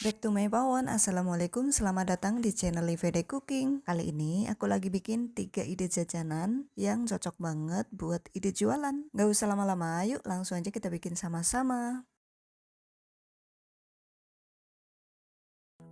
Back to my pawon, Assalamualaikum, selamat datang di channel Livede Cooking. Kali ini aku lagi bikin 3 ide jajanan yang cocok banget buat ide jualan. Gak usah lama-lama, yuk langsung aja kita bikin sama-sama.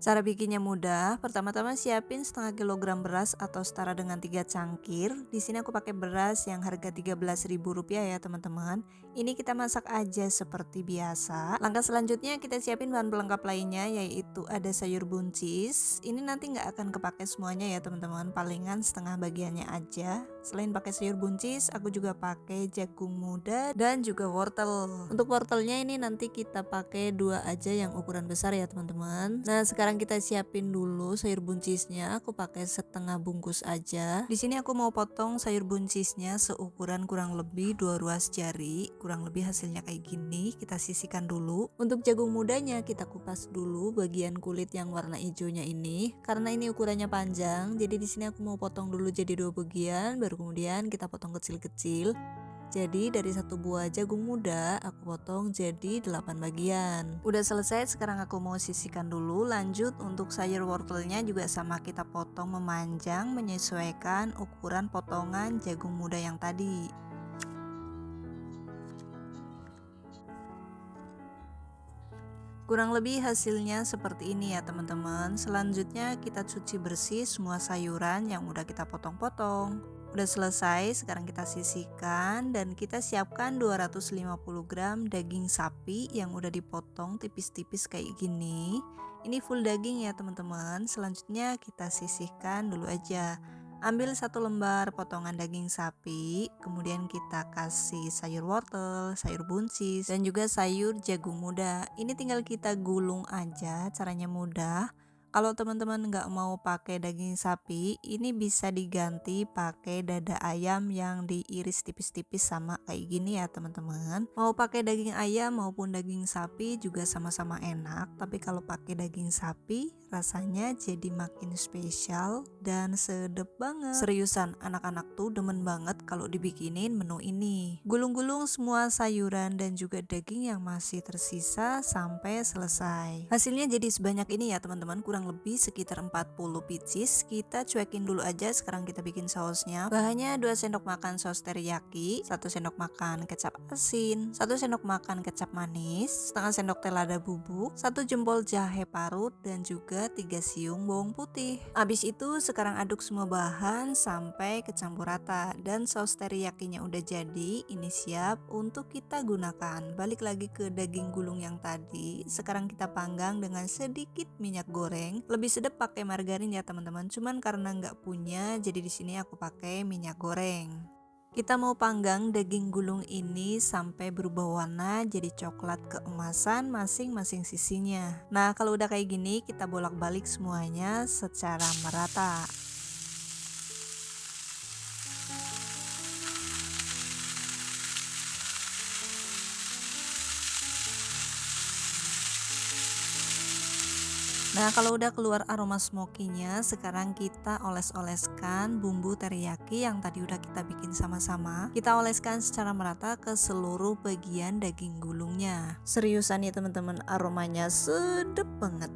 Cara bikinnya mudah. Pertama-tama siapin setengah kilogram beras atau setara dengan 3 cangkir. Di sini aku pakai beras yang harga Rp13.000 ya teman-teman. Ini kita masak aja seperti biasa. Langkah selanjutnya kita siapin bahan pelengkap lainnya, yaitu ada sayur buncis. Ini nanti nggak akan kepake semuanya ya teman-teman, palingan setengah bagiannya aja. Selain pakai sayur buncis, aku juga pakai jagung muda dan juga wortel. Untuk wortelnya ini nanti kita pakai 2 aja yang ukuran besar ya teman-teman. Nah, sekarang kita siapin dulu sayur buncisnya. Aku pakai setengah bungkus aja. Di sini aku mau potong sayur buncisnya seukuran kurang lebih 2 ruas jari. Kurang lebih hasilnya kayak gini. Kita sisihkan dulu. Untuk jagung mudanya kita kupas dulu bagian kulit yang warna hijaunya ini. Karena ini ukurannya panjang, jadi di sini aku mau potong dulu jadi 2 bagian, baru kemudian kita potong kecil-kecil. Jadi dari 1 buah jagung muda aku potong jadi 8 bagian. Udah selesai, sekarang aku mau sisihkan dulu. Lanjut untuk sayur wortelnya juga sama, kita potong memanjang menyesuaikan ukuran potongan jagung muda yang tadi. Kurang lebih hasilnya seperti ini ya teman-teman. Selanjutnya kita cuci bersih semua sayuran yang udah kita potong-potong. Udah selesai, sekarang kita sisihkan dan kita siapkan 250 gram daging sapi yang udah dipotong tipis-tipis kayak gini. Ini full daging ya teman-teman. Selanjutnya kita sisihkan dulu aja. Ambil 1 lembar potongan daging sapi, kemudian kita kasih sayur wortel, sayur buncis, dan juga sayur jagung muda. Ini tinggal kita gulung aja, caranya mudah. Kalau teman-teman nggak mau pakai daging sapi, ini bisa diganti pakai dada ayam yang diiris tipis-tipis sama kayak gini ya teman-teman. Mau pakai daging ayam maupun daging sapi juga sama-sama enak, tapi kalau pakai daging sapi rasanya jadi makin spesial dan sedep banget. Seriusan, anak-anak tuh demen banget kalau dibikinin menu ini. Gulung-gulung semua sayuran dan juga daging yang masih tersisa sampai selesai. Hasilnya jadi sebanyak ini ya teman-teman, kurang lebih sekitar 40 pieces. Kita cuekin dulu aja, sekarang kita bikin sausnya. Bahannya 2 sendok makan saus teriyaki, 1 sendok makan kecap asin, 1 sendok makan kecap manis, setengah sendok teh lada bubuk, 1 jempol jahe parut, dan juga 3 siung bawang putih. Habis itu sekarang aduk semua bahan sampai kecampur rata, dan saus teriyakinya udah jadi. Ini siap untuk kita gunakan. Balik lagi ke daging gulung yang tadi. Sekarang kita panggang dengan sedikit minyak goreng. Lebih sedap pakai margarin ya teman-teman. Cuman karena nggak punya, jadi di sini aku pakai minyak goreng. Kita mau panggang daging gulung ini sampai berubah warna jadi coklat keemasan masing-masing sisinya. Nah, kalau udah kayak gini, kita bolak-balik semuanya secara merata. Nah, kalau udah keluar aroma smokinya, sekarang kita oles-oleskan bumbu teriyaki yang tadi udah kita bikin sama-sama. Kita oleskan secara merata ke seluruh bagian daging gulungnya. Seriusan ya teman-teman, aromanya sedep banget.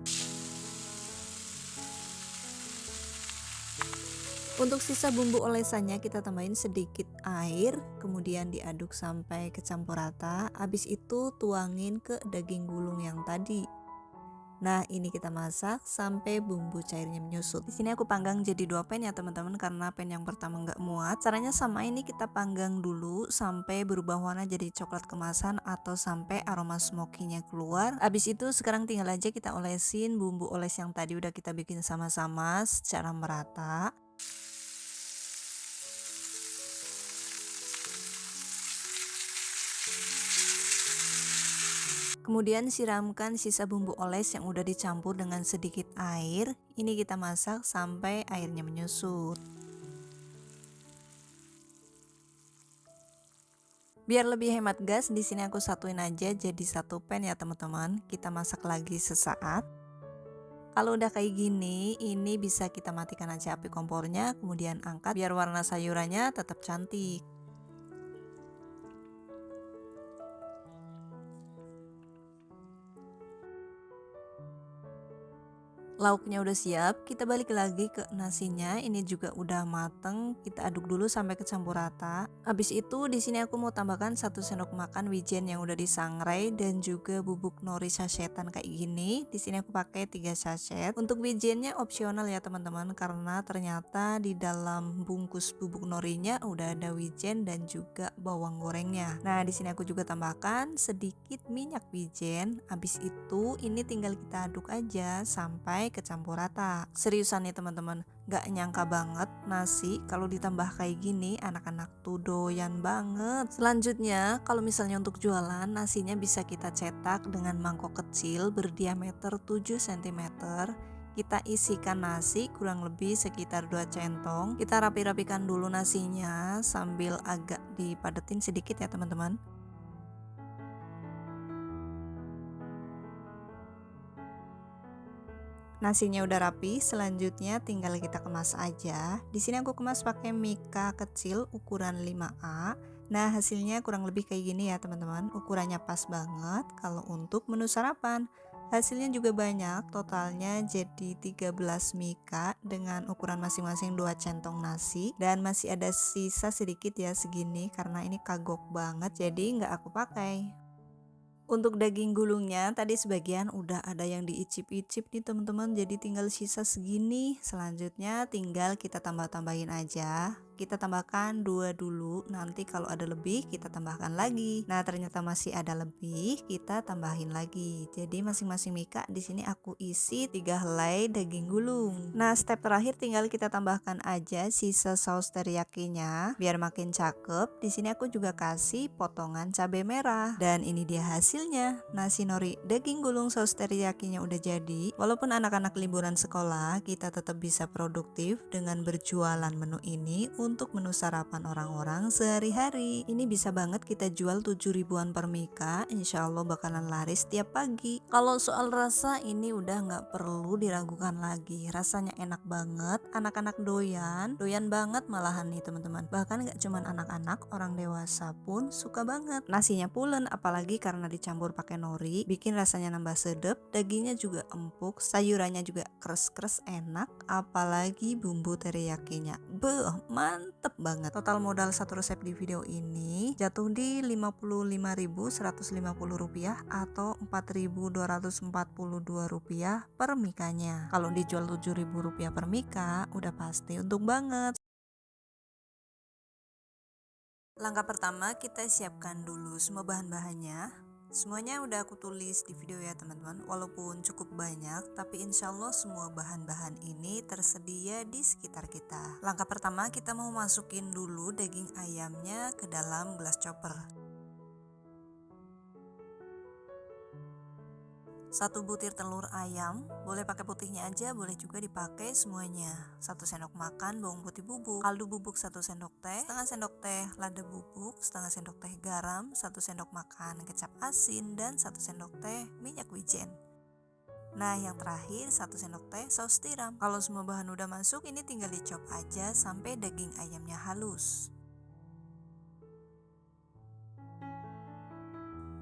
Untuk sisa bumbu olesannya kita tambahin sedikit air, kemudian diaduk sampai kecampur rata. Habis itu tuangin ke daging gulung yang tadi. Nah, ini kita masak sampai bumbu cairnya menyusut. Di sini aku panggang jadi 2 pan ya teman-teman, karena pan yang pertama nggak muat. Caranya sama, ini kita panggang dulu sampai berubah warna jadi coklat kemasan atau sampai aroma smokinya keluar. Habis itu sekarang tinggal aja kita olesin bumbu oles yang tadi udah kita bikin sama-sama secara merata. Kemudian siramkan sisa bumbu oles yang udah dicampur dengan sedikit air. Ini kita masak sampai airnya menyusut. Biar lebih hemat gas, di sini aku satuin aja jadi 1 pan ya teman-teman. Kita masak lagi sesaat. Kalau udah kayak gini, ini bisa kita matikan aja api kompornya, kemudian angkat biar warna sayurannya tetap cantik. Lauknya udah siap, kita balik lagi ke nasinya. Ini juga udah mateng. Kita aduk dulu sampai kecampur rata. Habis itu di sini aku mau tambahkan 1 sendok makan wijen yang udah disangrai dan juga bubuk nori sachetan kayak gini. Di sini aku pakai 3 sachet. Untuk wijennya opsional ya teman-teman, karena ternyata di dalam bungkus bubuk norinya udah ada wijen dan juga bawang gorengnya. Nah, di sini aku juga tambahkan sedikit minyak wijen. Habis itu ini tinggal kita aduk aja sampai kecampur rata. Seriusan nih teman-teman, gak nyangka banget nasi kalau ditambah kayak gini anak-anak tuh doyan banget. Selanjutnya kalau misalnya untuk jualan, nasinya bisa kita cetak dengan mangkok kecil berdiameter 7 cm. Kita isikan nasi kurang lebih sekitar 2 centong. Kita rapi-rapikan dulu nasinya sambil agak dipadetin sedikit ya teman-teman. Nasinya udah rapi, selanjutnya tinggal kita kemas aja. Di sini aku kemas pakai mika kecil ukuran 5A. Nah, hasilnya kurang lebih kayak gini ya, teman-teman. Ukurannya pas banget kalau untuk menu sarapan. Hasilnya juga banyak, totalnya jadi 13 mika dengan ukuran masing-masing 2 centong nasi, dan masih ada sisa sedikit ya segini karena ini kagok banget jadi nggak aku pakai. Untuk daging gulungnya tadi sebagian udah ada yang diicip-icip nih teman-teman, jadi tinggal sisa segini. Selanjutnya tinggal kita tambah-tambahin aja. Kita tambahkan 2 dulu, nanti kalau ada lebih kita tambahkan lagi. Nah, ternyata masih ada lebih, kita tambahin lagi. Jadi masing-masing mika di sini aku isi 3 helai daging gulung. Nah, step terakhir tinggal kita tambahkan aja sisa saus teriyakinya biar makin cakep. Di sini aku juga kasih potongan cabai merah. Dan ini dia hasilnya. Nasi nori daging gulung saus teriyakinya udah jadi. Walaupun anak-anak liburan sekolah, kita tetap bisa produktif dengan berjualan menu ini untuk menu sarapan orang-orang sehari-hari. Ini bisa banget kita jual 7 ribuan per mika, insya Allah bakalan laris tiap pagi. Kalau soal rasa ini udah nggak perlu diragukan lagi, rasanya enak banget, anak-anak doyan banget malahan nih teman-teman. Bahkan nggak cuman anak-anak, orang dewasa pun suka banget. Nasinya pulen, apalagi karena dicampur pakai nori, bikin rasanya nambah sedep, dagingnya juga empuk, sayurannya juga kres-kres enak, apalagi bumbu teriyakinya. Beuh, mantep banget. Total modal satu resep di video ini jatuh di Rp55.150 atau Rp4.242 per mikanya. Kalau dijual Rp7.000 per mika, udah pasti untung banget. Langkah pertama, kita siapkan dulu semua bahan-bahannya. Semuanya udah aku tulis di video ya teman-teman. Walaupun cukup banyak, tapi insya Allah semua bahan-bahan ini tersedia di sekitar kita. Langkah pertama, kita mau masukin dulu daging ayamnya ke dalam gelas chopper. 1 butir telur ayam, boleh pakai putihnya aja, boleh juga dipakai semuanya. 1 sendok makan bawang putih bubuk, kaldu bubuk 1 sendok teh, setengah sendok teh lada bubuk, setengah sendok teh garam, 1 sendok makan kecap asin, dan 1 sendok teh minyak wijen. Nah, yang terakhir 1 sendok teh saus tiram. Kalau semua bahan udah masuk, ini tinggal dicop aja sampai daging ayamnya halus.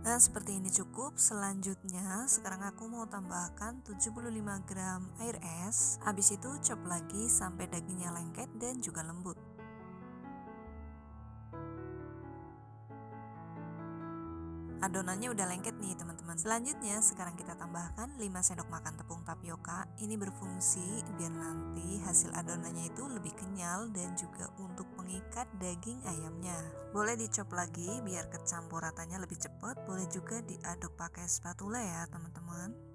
Nah, seperti ini cukup. Selanjutnya sekarang aku mau tambahkan 75 gram air es. Habis itu chop lagi sampai dagingnya lengket dan juga lembut. Adonannya udah lengket nih teman-teman. Selanjutnya sekarang kita tambahkan 5 sendok makan tepung tapioka. Ini berfungsi biar nanti hasil adonannya itu lebih kenyal dan juga untuk mengikat daging ayamnya. Boleh dicop lagi biar kecampur ratanya lebih cepat. Boleh juga diaduk pakai spatula ya teman-teman.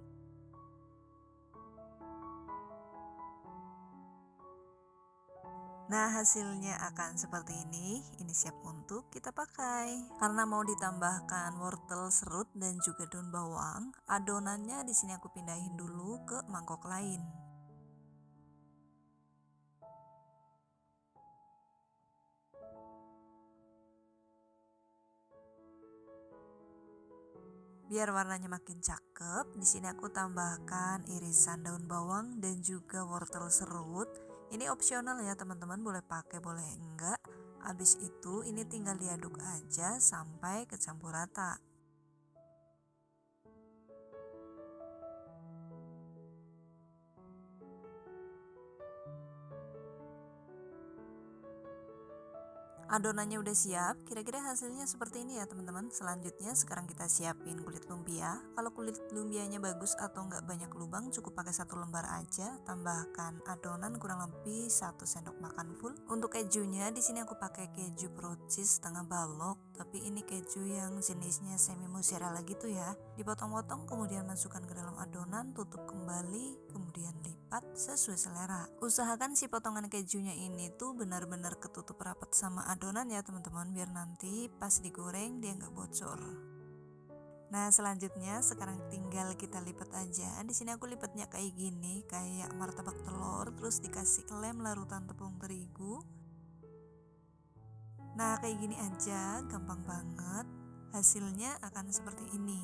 Nah, hasilnya akan seperti ini. Ini siap untuk kita pakai. Karena mau ditambahkan wortel serut dan juga daun bawang, adonannya di sini aku pindahin dulu ke mangkok lain. Biar warnanya makin cakep, di sini aku tambahkan irisan daun bawang dan juga wortel serut. Ini opsional ya teman-teman, boleh pakai boleh enggak. Habis itu ini tinggal diaduk aja sampai kecampur rata. Adonannya udah siap, kira-kira hasilnya seperti ini ya teman-teman. Selanjutnya sekarang kita siapin kulit lumpia. Kalau kulit lumpianya bagus atau nggak banyak lubang, cukup pakai 1 lembar aja. Tambahkan adonan kurang lebih 1 sendok makan full. Untuk kejunya di sini aku pakai keju pro cheese setengah balok, tapi ini keju yang jenisnya semi mozzarella gitu ya. Dipotong-potong kemudian masukkan ke dalam adonan, tutup kembali, kemudian lipat sesuai selera. Usahakan si potongan kejunya ini tuh benar-benar ketutup rapat sama adonan ya teman-teman, biar nanti pas digoreng dia nggak bocor. Nah selanjutnya sekarang tinggal kita lipat aja. Di sini aku lipatnya kayak gini, kayak martabak telur, terus dikasih lem larutan tepung terigu. Nah kayak gini aja, gampang banget. Hasilnya akan seperti ini.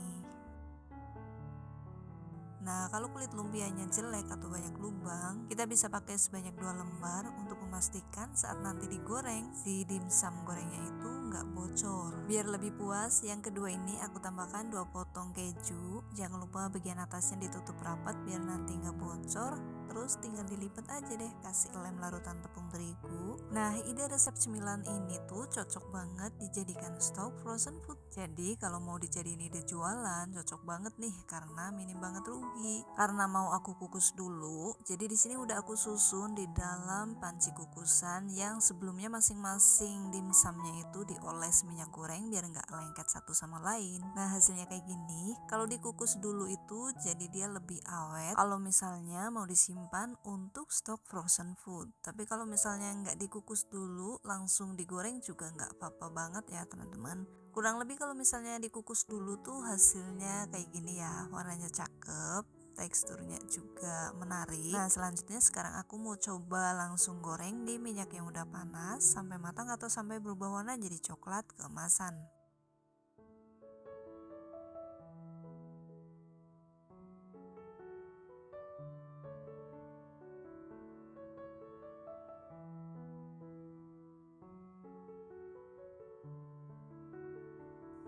Nah kalau kulit lumpianya jelek atau banyak lubang, kita bisa pakai sebanyak 2 lembar untuk memastikan saat nanti digoreng si dimsum gorengnya itu nggak bocor. Biar lebih puas, yang kedua ini aku tambahkan 2 potong keju. Jangan lupa bagian atasnya ditutup rapat biar nanti nggak bocor. Terus tinggal dilipat aja deh, kasih lem larutan tepung terigu. Nah ide resep cemilan ini tuh cocok banget dijadikan stok frozen food. Jadi kalau mau dijadiin ide jualan cocok banget nih, karena minim banget rugi. Karena mau aku kukus dulu, jadi di sini udah aku susun di dalam panci kukusan yang sebelumnya masing-masing dimsumnya itu dioles minyak goreng biar nggak lengket satu sama lain. Nah hasilnya kayak gini. Kalau dikukus dulu itu jadi dia lebih awet. Kalau misalnya mau disimpan untuk stok frozen food. Tapi kalau misalnya nggak dikukus dulu langsung digoreng juga nggak apa-apa banget ya teman-teman. Kurang lebih kalau misalnya dikukus dulu tuh hasilnya kayak gini ya, warnanya cakep, teksturnya juga menarik. Nah selanjutnya sekarang aku mau coba langsung goreng di minyak yang udah panas sampai matang atau sampai berubah warna jadi coklat keemasan.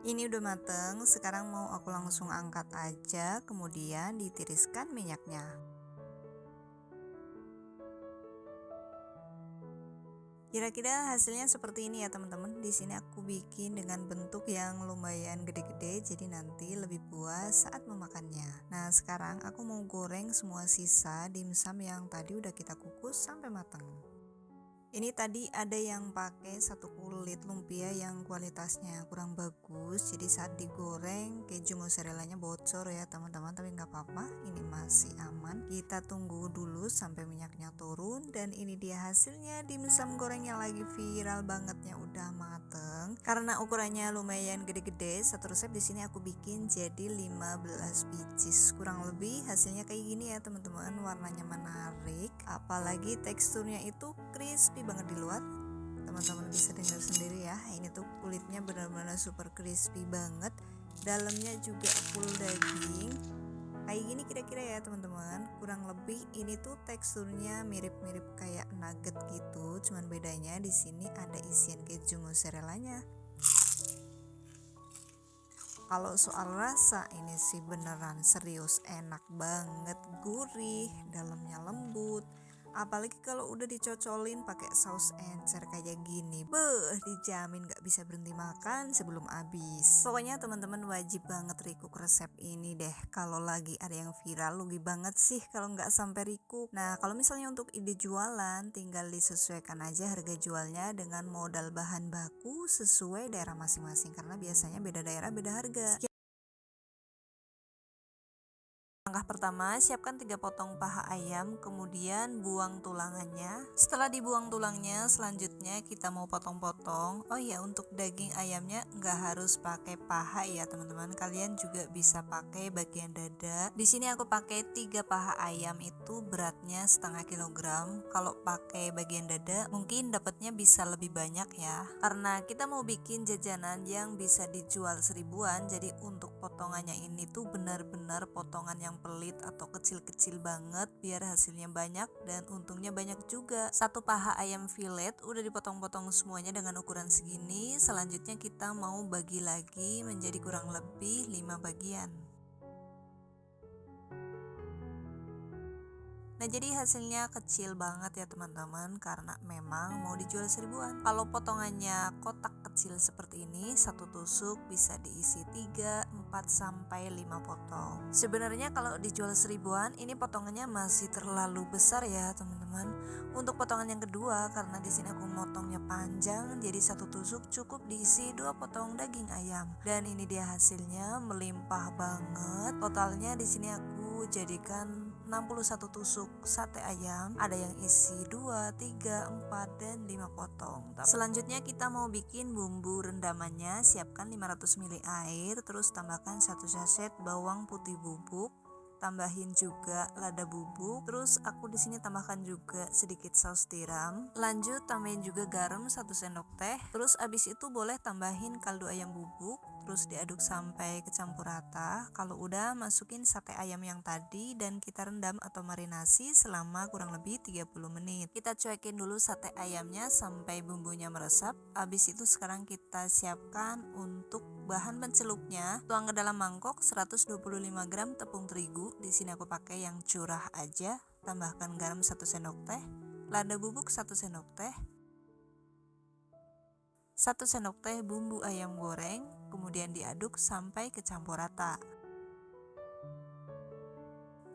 Ini udah mateng, sekarang mau aku langsung angkat aja, kemudian ditiriskan minyaknya. Kira-kira hasilnya seperti ini ya teman-teman. Di sini aku bikin dengan bentuk yang lumayan gede-gede, jadi nanti lebih puas saat memakannya. Nah, sekarang aku mau goreng semua sisa dimsum yang tadi udah kita kukus sampai matang. Ini tadi ada yang pakai 1 kulit lumpia yang kualitasnya kurang bagus, jadi saat digoreng keju mozzarellanya bocor ya teman-teman, tapi nggak apa-apa, ini masih aman. Kita tunggu dulu sampai minyaknya turun, dan ini dia hasilnya dimsum goreng yang lagi viral bangetnya udah mateng. Karena ukurannya lumayan gede-gede, satu resep di sini aku bikin jadi 15 biji, kurang lebih hasilnya kayak gini ya teman-teman. Warnanya menarik, apalagi teksturnya itu crispy banget di luar. Teman-teman bisa dengar sendiri ya, ini tuh kulitnya benar-benar super crispy banget, dalamnya juga full daging. Kayak gini kira-kira ya teman-teman. Kurang lebih ini tuh teksturnya mirip-mirip kayak nugget gitu, cuman bedanya di sini ada isian keju mozzarellanya. Kalau soal rasa ini sih beneran serius enak banget, gurih, dalamnya lembut. Apalagi kalau udah dicocolin pakai saus encer kayak gini, dijamin gak bisa berhenti makan sebelum habis. Pokoknya teman-teman wajib banget recook resep ini deh. Kalau lagi ada yang viral, rugi banget sih kalau nggak sampai recook. Nah kalau misalnya untuk ide jualan, tinggal disesuaikan aja harga jualnya dengan modal bahan baku sesuai daerah masing-masing, karena biasanya beda daerah beda harga. Langkah pertama, siapkan 3 potong paha ayam, kemudian buang tulangannya. Setelah dibuang tulangnya, selanjutnya kita mau potong-potong. Oh iya, untuk daging ayamnya nggak harus pakai paha ya teman-teman. Kalian juga bisa pakai bagian dada. Di sini aku pakai 3 paha ayam, itu beratnya setengah kilogram. Kalau pakai bagian dada, mungkin dapatnya bisa lebih banyak ya. Karena kita mau bikin jajanan yang bisa dijual 1000-an, jadi untuk potongannya ini tuh benar-benar potongan yang pelit atau kecil-kecil banget biar hasilnya banyak dan untungnya banyak juga. 1 paha ayam fillet udah dipotong-potong semuanya dengan ukuran segini. Selanjutnya kita mau bagi lagi menjadi kurang lebih 5 bagian. Nah Nah, jadi hasilnya kecil banget ya teman-teman, karena memang mau dijual seribuan. Kalau potongannya kotak kecil seperti ini, satu tusuk bisa diisi 3, 4 sampai 5 potong. Sebenarnya kalau dijual seribuan, ini potongannya masih terlalu besar ya teman-teman. Untuk potongan yang kedua, karena di sini aku motongnya panjang, jadi satu tusuk cukup diisi 2 potong daging ayam. Dan ini dia hasilnya, melimpah banget. Totalnya di sini aku jadikan 61 tusuk sate ayam, ada yang isi 2, 3, 4, dan 5 potong. Selanjutnya kita mau bikin bumbu rendamannya. Siapkan 500 ml air, terus tambahkan 1 saset bawang putih bubuk, tambahin juga lada bubuk, terus aku di sini tambahkan juga sedikit saus tiram. Lanjut tambahin juga garam 1 sendok teh. Terus abis itu boleh tambahin kaldu ayam bubuk, terus diaduk sampai kecampur rata. Kalau udah, masukin sate ayam yang tadi dan kita rendam atau marinasi selama kurang lebih 30 menit. Kita cuekin dulu sate ayamnya sampai bumbunya meresap. Abis itu sekarang kita siapkan untuk bahan pencelupnya. Tuang ke dalam mangkok 125 gram tepung terigu. Di sini aku pakai yang curah aja. Tambahkan garam 1 sendok teh, lada bubuk 1 sendok teh, 1 sendok teh bumbu ayam goreng, kemudian diaduk sampai kecampur rata.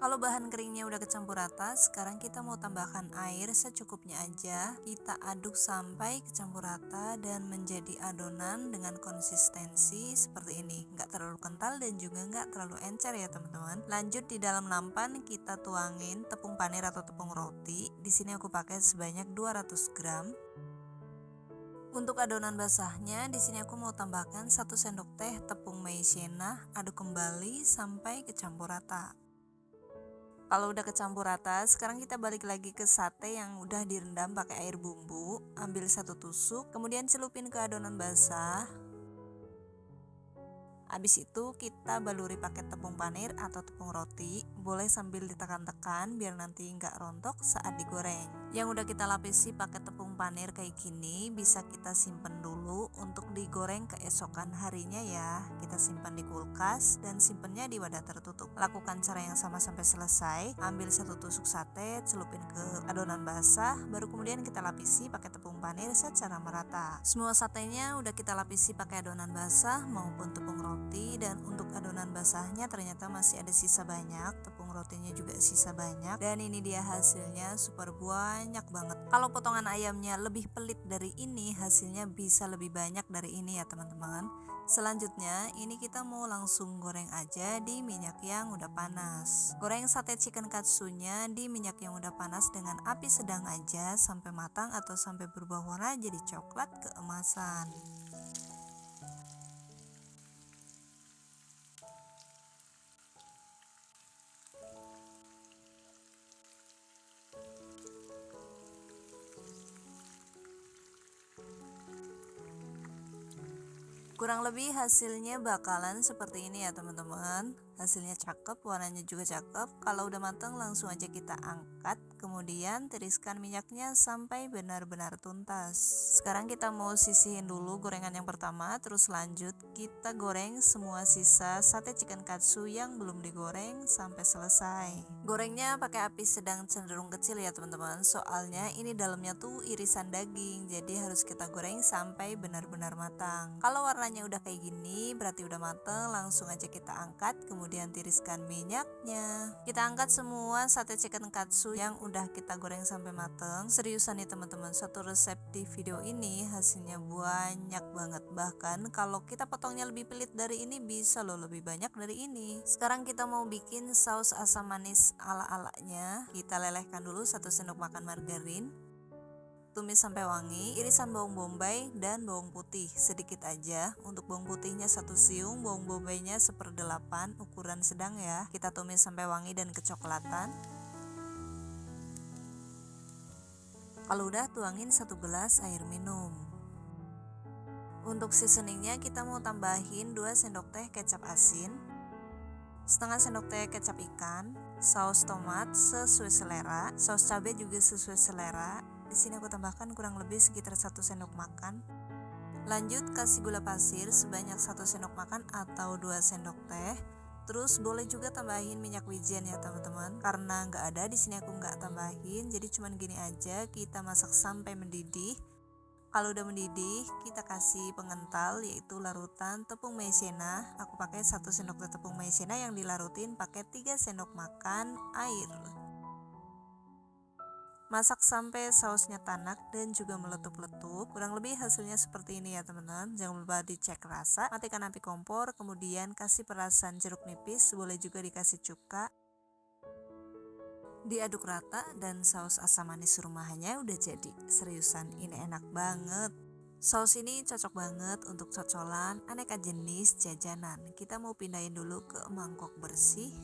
Kalau bahan keringnya udah kecampur rata, sekarang kita mau tambahkan air secukupnya aja. Kita aduk sampai kecampur rata dan menjadi adonan dengan konsistensi seperti ini. Nggak terlalu kental dan juga nggak terlalu encer ya teman-teman. Lanjut di dalam nampan kita tuangin tepung panir atau tepung roti. Di sini aku pakai sebanyak 200 gram. Untuk adonan basahnya, di sini aku mau tambahkan 1 sendok teh tepung maizena, aduk kembali sampai kecampur rata. Kalau udah kecampur rata, sekarang kita balik lagi ke sate yang udah direndam pakai air bumbu. Ambil 1 tusuk, kemudian celupin ke adonan basah. Habis itu kita baluri pakai tepung panir atau tepung roti. Boleh sambil ditekan-tekan biar nanti nggak rontok saat digoreng. Yang udah kita lapisi pakai tepung panir kayak gini bisa kita simpen dulu untuk digoreng keesokan harinya ya. Kita simpan di kulkas dan simpennya di wadah tertutup. Lakukan cara yang sama sampai selesai. Ambil 1 tusuk sate, celupin ke adonan basah, baru kemudian kita lapisi pakai tepung panir secara merata. Semua satenya udah kita lapisi pakai adonan basah maupun tepung roti, dan untuk adonan basahnya ternyata masih ada sisa banyak, tepung rotinya juga sisa banyak, dan ini dia hasilnya super banyak banget. Kalau potongan ayamnya lebih pelit dari ini, hasilnya bisa lebih banyak dari ini ya teman-teman. Selanjutnya ini kita mau langsung goreng aja di minyak yang udah panas. Goreng sate chicken katsunya di minyak yang udah panas dengan api sedang aja sampai matang atau sampai berubah warna jadi coklat keemasan. Kurang lebih hasilnya bakalan seperti ini ya teman-teman. Hasilnya cakep, warnanya juga cakep. Kalau udah matang langsung aja kita angkat, kemudian tiriskan minyaknya sampai benar-benar tuntas. Sekarang kita mau sisihin dulu gorengan yang pertama, terus lanjut kita goreng semua sisa sate chicken katsu yang belum digoreng sampai selesai. Gorengnya pakai api sedang cenderung kecil ya teman-teman, soalnya ini dalamnya tuh irisan daging, jadi harus kita goreng sampai benar-benar matang. Kalau warnanya udah kayak gini berarti udah matang, langsung aja kita angkat, kemudian tiriskan minyaknya. Kita angkat semua sate chicken katsu yang udah kita goreng sampai matang. Seriusan nih teman-teman, satu resep di video ini hasilnya banyak banget. Bahkan kalau kita potongnya lebih pelit dari ini bisa loh lebih banyak dari ini. Sekarang kita mau bikin saus asam manis ala-alanya. Kita lelehkan dulu 1 sendok makan margarin. Tumis sampai wangi, irisan bawang bombay dan bawang putih sedikit aja. Untuk bawang putihnya 1 siung, bawang bombaynya 1/8, ukuran sedang ya. Kita tumis sampai wangi dan kecoklatan. Kalau udah, tuangin 1 gelas air minum. Untuk seasoningnya kita mau tambahin 2 sendok teh kecap asin, setengah sendok teh kecap ikan, saus tomat sesuai selera, saus cabai juga sesuai selera. Di sini aku tambahkan kurang lebih sekitar 1 sendok makan. Lanjut kasih gula pasir sebanyak 1 sendok makan atau 2 sendok teh. Terus boleh juga tambahin minyak wijen ya teman-teman. Karena nggak ada di sini aku nggak tambahin, jadi cuman gini aja kita masak sampai mendidih. Kalau udah mendidih, kita kasih pengental yaitu larutan tepung maizena. Aku pakai 1 sendok tepung maizena yang dilarutin pakai 3 sendok makan air. Masak sampai sausnya tanak dan juga meletup-letup. Kurang lebih hasilnya seperti ini ya teman-teman. Jangan lupa dicek rasa. Matikan api kompor, kemudian kasih perasan jeruk nipis, boleh juga dikasih cuka. Diaduk rata dan saus asam manis rumahannya udah jadi. Seriusan ini enak banget. Saus ini cocok banget untuk cocolan aneka jenis jajanan. Kita mau pindahin dulu ke mangkok bersih.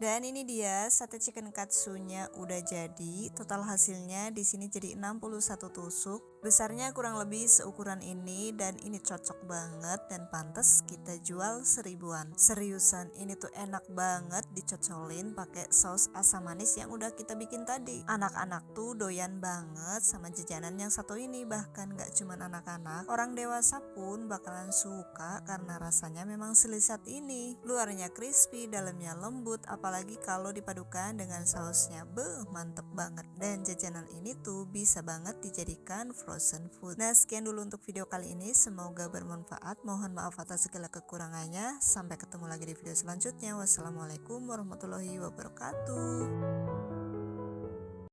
Dan ini dia sate chicken katsunya udah jadi. Total hasilnya di sini jadi 61 tusuk. Besarnya kurang lebih seukuran ini dan ini cocok banget dan pantas kita jual 1000-an. Seriusan ini tuh enak banget dicocolin pakai saus asam manis yang udah kita bikin tadi. Anak-anak tuh doyan banget sama jajanan yang satu ini, bahkan gak cuman anak-anak, orang dewasa pun bakalan suka karena rasanya memang selesat ini. Luarnya crispy, dalamnya lembut, apalagi kalau dipadukan dengan sausnya. Mantep banget. Dan jajanan ini tuh bisa banget dijadikan frozen food. Nah, sekian dulu untuk video kali ini, semoga bermanfaat. Mohon maaf atas segala kekurangannya. Sampai ketemu lagi di video selanjutnya. Wassalamualaikum warahmatullahi wabarakatuh.